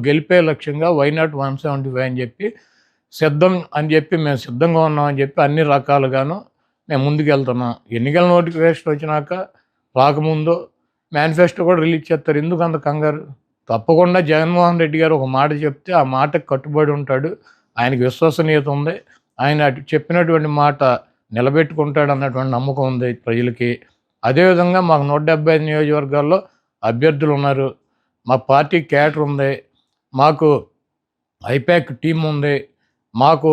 గెలిపే లక్ష్యంగా వైనాట్ 175 అని చెప్పి సిద్ధం అని చెప్పి మేము సిద్ధంగా ఉన్నామని చెప్పి అన్ని రకాలుగాను మేము ముందుకెళ్తున్నాం. ఎన్నికల నోటిఫికేషన్ వచ్చినాక రాకముందు మేనిఫెస్టో కూడా రిలీజ్ చేస్తారు. ఎందుకు అంత కంగారు? తప్పకుండా జగన్మోహన్ రెడ్డి గారు ఒక మాట చెప్తే ఆ మాటకు కట్టుబడి ఉంటాడు. ఆయనకి విశ్వసనీయత ఉంది. ఆయన చెప్పినటువంటి మాట నిలబెట్టుకుంటాడు అన్నటువంటి నమ్మకం ఉంది ప్రజలకి. అదేవిధంగా మాకు 175 నియోజకవర్గాల్లో అభ్యర్థులు ఉన్నారు. మా పార్టీ క్యాడర్ ఉంది. మాకు ఐపాక్ టీం ఉంది. మాకు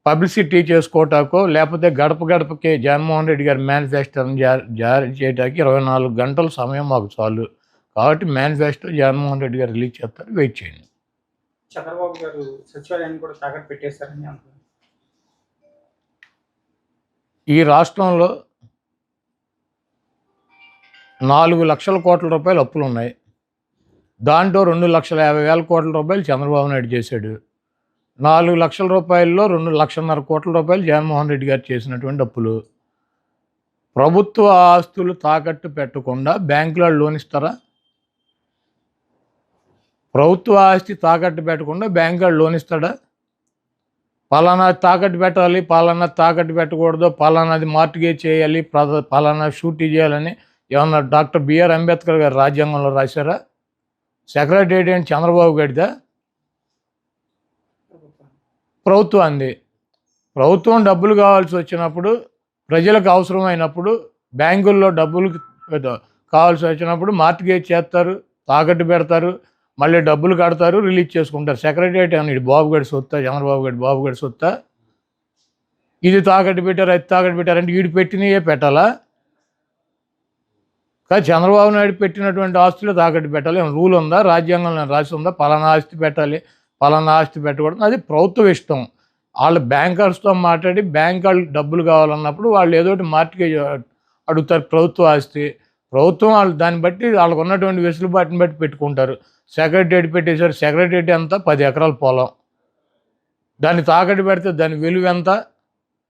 పబ్లిసిటీ చేసుకోవటాకో లేకపోతే గడప గడపకి జగన్మోహన్ రెడ్డి గారి మేనిఫెస్టోని జారీ చేయడానికి 24 గంటల సమయం మాకు చాలు. కాబట్టి మేనిఫెస్టో జగన్మోహన్ రెడ్డి గారు రిలీజ్ చేస్తారు. వెయిట్ చేయండి. చంద్రబాబు గారు సచివాలయాన్ని కూడా తాకట్టు పెట్టేస్తారని అంటున్నారు. ఈ రాష్ట్రంలో 4 లక్షల కోట్ల రూపాయలు అప్పులు ఉన్నాయి. దాంట్లో 2,50,000 కోట్ల రూపాయలు చంద్రబాబు నాయుడు చేశాడు. 4 లక్షల రూపాయల్లో 2,50,000 కోట్ల రూపాయలు జగన్మోహన్ రెడ్డి గారు చేసినటువంటి అప్పులు. ప్రభుత్వ ఆస్తులు తాకట్టు పెట్టకుండా బ్యాంకులో లోన్ ఇస్తారా? ప్రభుత్వ ఆస్తి తాకట్టు పెట్టకుండా బ్యాంకులో లోన్ ఇస్తాడా? పలానా తాకట్టు పెట్టాలి, పలానా తాకట్టు పెట్టకూడదు, పలానాది మార్టిగేజ్ చేయాలి, పలానా షూటీ చేయాలని ఏమన్నా డాక్టర్ బిఆర్ అంబేద్కర్ గారు రాజ్యాంగంలో రాశారా? సెక్రటేరియట్ ఏంటి చంద్రబాబు గడిదా? ప్రభుత్వాన్ని. ప్రభుత్వం డబ్బులు కావాల్సి వచ్చినప్పుడు, ప్రజలకు అవసరమైనప్పుడు, బ్యాంకుల్లో డబ్బులు కావాల్సి వచ్చినప్పుడు మార్టిగేజ్ చేస్తారు, తాకట్టు పెడతారు, మళ్ళీ డబ్బులు కడతారు, రిలీజ్ చేసుకుంటారు. సెక్రటేరియట్ అని బాబు గడి సొత్తా, చంద్రబాబు గడి బాబు గడి సొత్తా? ఇది తాకట్టు పెట్టారు, అది తాకట్టు పెట్టారంటే వీడు పెట్టినయే పెట్టాలా? కానీ చంద్రబాబు నాయుడు పెట్టినటువంటి ఆస్తులు తాకట్టు పెట్టాలి. ఏమైనా రూల్ ఉందా? రాజ్యాంగంలో రాసి ఉందా? పలానా ఆస్తి పెట్టాలి, పలానా ఆస్తి పెట్టకూడదు. అది ప్రభుత్వం ఇష్టం. వాళ్ళు బ్యాంకర్స్తో మాట్లాడి బ్యాంక్ వాళ్ళు డబ్బులు కావాలన్నప్పుడు వాళ్ళు ఏదోటి మార్టిగేజ్ అడుగుతారు. ప్రభుత్వ ఆస్తి ప్రభుత్వం వాళ్ళు దాన్ని బట్టి వాళ్ళకు ఉన్నటువంటి వెసులుబాటుని బట్టి పెట్టుకుంటారు. సెక్రటేరియట్ పెట్టేశారు. సెక్రటేరియట్ ఎంత? 10 ఎకరాల పొలం. దాన్ని తాకట్టు పెడితే దాని విలువ ఎంత?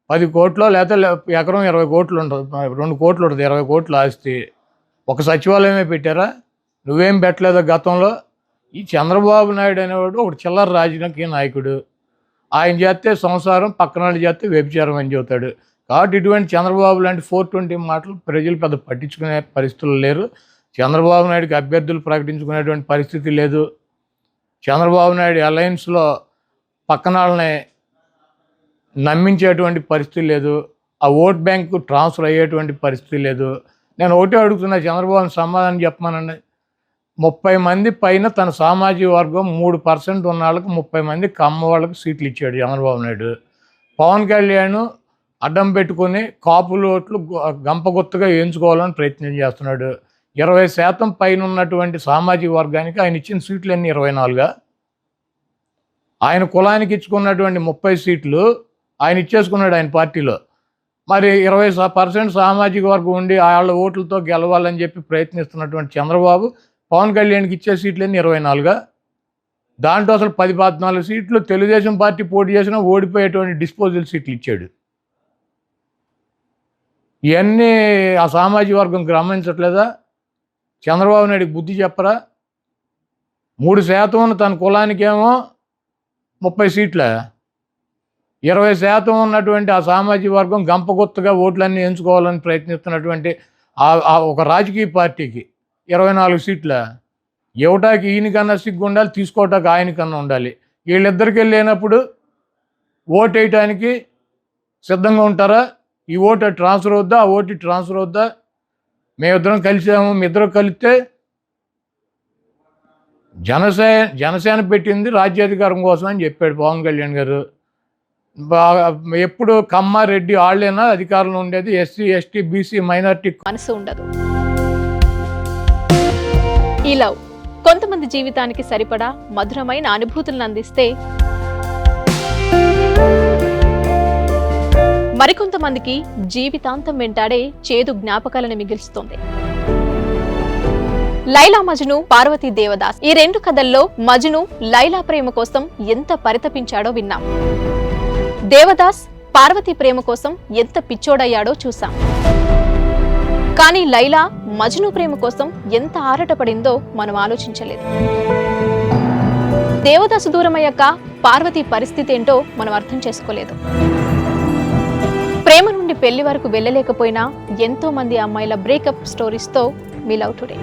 10 కోట్లో లేకపోతే ఎకరం 20 కోట్లు ఉంటుంది, 2 కోట్లు ఉంటుంది, 20 కోట్ల ఆస్తి. ఒక సచివాలయమే పెట్టారా? నువ్వేం పెట్టలేదా గతంలో? ఈ చంద్రబాబు నాయుడు అనేవాడు ఒక చిల్లర రాజకీయ నాయకుడు. ఆయన చేస్తే సంసారం, పక్కన వాళ్ళు చేస్తే వ్యభిచారం అని చెబుతాడు. కాబట్టి ఇటువంటి చంద్రబాబు లాంటి 420 మాటలు ప్రజలు పెద్ద పట్టించుకునే పరిస్థితులు లేరు. చంద్రబాబు నాయుడుకి అభ్యర్థులు ప్రకటించుకునేటువంటి పరిస్థితి లేదు. చంద్రబాబు నాయుడు అలయన్స్లో పక్కన వాళ్ళని నమ్మించేటువంటి పరిస్థితి లేదు. ఆ ఓట్ బ్యాంకు ట్రాన్స్ఫర్ అయ్యేటువంటి పరిస్థితి లేదు. నేను ఒకటే అడుగుతున్నా, చంద్రబాబుని సమాధానం చెప్పమానండి. 30 మంది పైన తన సామాజిక వర్గం 3% ఉన్న వాళ్ళకి 30 మంది కమ్మ వాళ్ళకి సీట్లు ఇచ్చాడు చంద్రబాబు నాయుడు. పవన్ కళ్యాణ్ అడ్డం పెట్టుకుని కాపులు ఓట్లు గంపగుత్తగా వేయించుకోవాలని ప్రయత్నం చేస్తున్నాడు. 20% పైన ఉన్నటువంటి సామాజిక వర్గానికి ఆయన ఇచ్చిన సీట్లు అన్నీ 24గా. ఆయన కులానికి ఇచ్చుకున్నటువంటి 30 సీట్లు ఆయన ఇచ్చేసుకున్నాడు ఆయన పార్టీలో. మరి 20% సామాజిక వర్గం ఉండి వాళ్ళ ఓట్లతో గెలవాలని చెప్పి ప్రయత్నిస్తున్నటువంటి చంద్రబాబు పవన్ కళ్యాణ్కి ఇచ్చే సీట్లన్నీ 24గా. దాంట్లో అసలు 10-14 సీట్లు తెలుగుదేశం పార్టీ పోటీ చేసినా ఓడిపోయేటువంటి డిస్పోజల్ సీట్లు ఇచ్చాడు. ఇవన్నీ ఆ సామాజిక వర్గం గమనించట్లేదా? చంద్రబాబు నాయుడికి బుద్ధి చెప్పరా? 3% ఉన్న తన కులానికేమో 30 సీట్ల, 20% ఉన్నటువంటి ఆ సామాజిక వర్గం గంపగుత్తగా ఓట్లన్నీ ఎంచుకోవాలని ప్రయత్నిస్తున్నటువంటి ఒక రాజకీయ పార్టీకి 24 సీట్ల. ఇవ్వటానికి ఈయనకన్నా సిగ్గు ఉండాలి, తీసుకోవటానికి ఆయనకన్నా ఉండాలి. వీళ్ళిద్దరికి వెళ్ళినప్పుడు ఓటు వేయటానికి సిద్ధంగా ఉంటారా? ఈ ఓటు ట్రాన్స్ఫర్ అవుద్దా, ఆ ఓటు ట్రాన్స్ఫర్ అవుద్దా? మేమిద్దరం కలిసాము, మీ ఇద్దరు కలిస్తే జనసేన పెట్టింది రాజ్యాధికారం కోసం అని చెప్పాడు పవన్ కళ్యాణ్ గారు. ఎప్పుడు కమ్మారెడ్డి వాళ్ళేనా అధికారంలో ఉండేది? ఎస్సీ, ఎస్టీ, బీసీ, మైనారిటీ మనసు ఉండదు. ఈ లవ్ కొంతమంది జీవితానికి సరిపడా మధురమైన అనుభూతులను అందిస్తే, మరికొంతమందికి జీవితాంతం వెంటాడే చేదు జ్ఞాపకాలను మిగిల్స్తుంది. లైలా మజ్ను, పార్వతీ దేవదాస్ ఈ 2 కథల్లో మజ్ను లైలా ప్రేమ కోసం ఎంత పరితపించాడో విన్నాం. దేవదాస్ పార్వతి ప్రేమ కోసం ఎంత పిచ్చోడయ్యాడో చూసాం. కానీ లైలా మజ్ను ప్రేమ కోసం ఎంత ఆరాటపడిందో మనం ఆలోచించలేదు. దేవదాసు దూరమయ్యాక పార్వతి పరిస్థితి ఏంటో మనం అర్థం చేసుకోలేదు. ప్రేమ నుండి పెళ్లి వరకు వెళ్ళలేకపోయినా ఎంతో మంది అమ్మాయిల బ్రేకప్ స్టోరీస్తో మీ లవ్ టుడే.